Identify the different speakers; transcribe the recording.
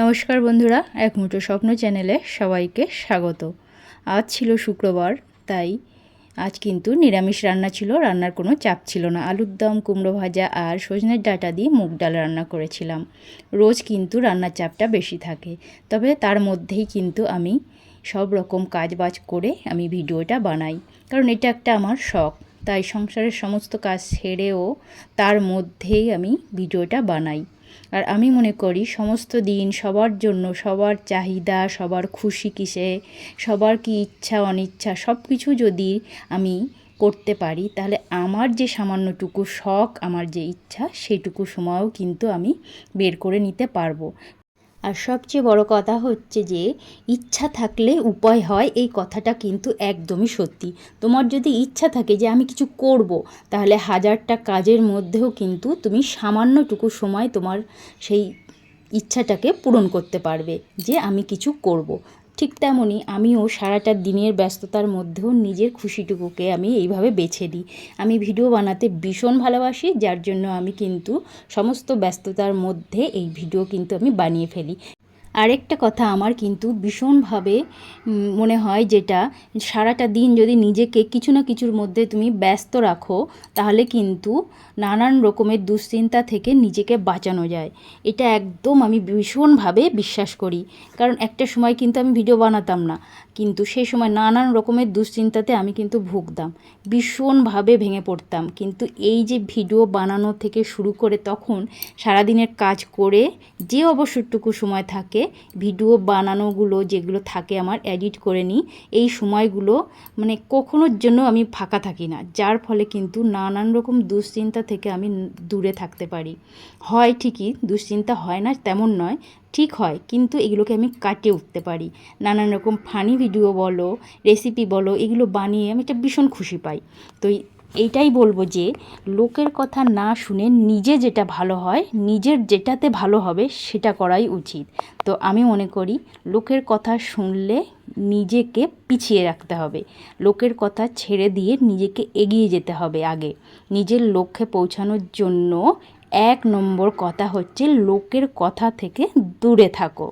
Speaker 1: নমস্কার বন্ধুরা, এক মুঠো স্বপ্ন চ্যানেলে সবাইকে স্বাগত। আজ ছিল শুক্রবার, তাই আজ কিন্তু নিরামিষ রান্না ছিল। রান্নার কোনো চাপ ছিল না। আলুর দম, কুমড়ো ভাজা আর সজনের ডাঁটা দিয়ে মুগ ডাল রান্না করেছিলাম। রোজ কিন্তু রান্নার চাপটা বেশি থাকে, তবে তার মধ্যেই কিন্তু আমি সব রকম কাজবাজ করে আমি ভিডিওটা বানাই, কারণ এটা একটা আমার শখ। তাই সংসারের সমস্ত কাজ সেরেও তার মধ্যেই আমি ভিডিওটা বানাই। আর আমি মনে করি সমস্ত দিন সবার জন্য, সবার চাহিদা, সবার খুশি কিসে, সবার কি ইচ্ছা অনিচ্ছা সব কিছু যদি আমি করতে পারি, তাহলে আমার যে সামান্যটুকু শখ, আমার যে ইচ্ছা, সেইটুকু সময়ও কিন্তু আমি বের করে নিতে পারবো। আর সবচেয়ে বড় কথা হচ্ছে যে ইচ্ছা থাকলে উপায় হয়, এই কথাটা কিন্তু একদমই সত্যি। তোমার যদি ইচ্ছা থাকে যে আমি কিছু করব, তাহলে হাজারটা কাজের মধ্যেও কিন্তু তুমি সামান্যটুকু সময় তোমার সেই ইচ্ছাটাকে পূরণ করতে পারবে যে আমি কিছু করব। ঠিক তেমনই আমিও সারাটা দিনের ব্যস্ততার মধ্যেও নিজের খুশিটুকুকে আমি এইভাবে বেছে নিই। আমি ভিডিও বানাতে ভীষণ ভালোবাসি, যার জন্য আমি কিন্তু সমস্ত ব্যস্ততার মধ্যে এই ভিডিও কিন্তু আমি বানিয়ে ফেলি। আরেকটা কথা আমার কিন্তু ভীষণভাবে মনে হয়, যেটা সারাটা দিন যদি নিজেকে কিছু না কিছুর মধ্যে তুমি ব্যস্ত রাখো, তাহলে কিন্তু নানান রকমের দুশ্চিন্তা থেকে নিজেকে বাঁচানো যায়। এটা একদম আমি ভীষণভাবে বিশ্বাস করি। কারণ একটা সময় কিন্তু আমি ভিডিও বানাতাম না, কিন্তু সেই সময় নানান রকমের দুশ্চিন্তাতে আমি কিন্তু ভুগতাম, ভীষণভাবে ভেঙে পড়তাম। কিন্তু এই যে ভিডিও বানানো থেকে শুরু করে, তখন সারাদিনের কাজ করে যে অবসরটুকু সময় থাকে, ভিডিও বানানোগুলো যেগুলো থাকে আমার এডিট করে নিই, এই সময়গুলো মানে কখনোর জন্য আমি ফাঁকা থাকি না, যার ফলে কিন্তু নানান রকম দুশ্চিন্তা থেকে আমি দূরে থাকতে পারি। হয় ঠিকই, দুশ্চিন্তা হয় না তেমন নয়, ঠিক হয়, কিন্তু এগুলোকে আমি কাটিয়ে উঠতে পারি। নানান রকম ফানি ভিডিও বলো, রেসিপি বলো, এগুলো বানিয়ে আমি একটা ভীষণ খুশি পাই। তো এইটাই বলবো যে লোকের কথা না শুনে নিজে যেটা ভালো হয়, নিজের যেটাতে ভালো হবে সেটা করাই উচিত। তো আমি মনে করি লোকের কথা শুনলে নিজেকে পিছিয়ে রাখতে হবে, লোকের কথা ছেড়ে দিয়ে নিজেকে এগিয়ে যেতে হবে। আগে নিজের লক্ষ্যে পৌঁছানোর জন্য 1 নম্বর কথা হচ্ছে লোকের কথা থেকে দূরে থাকো।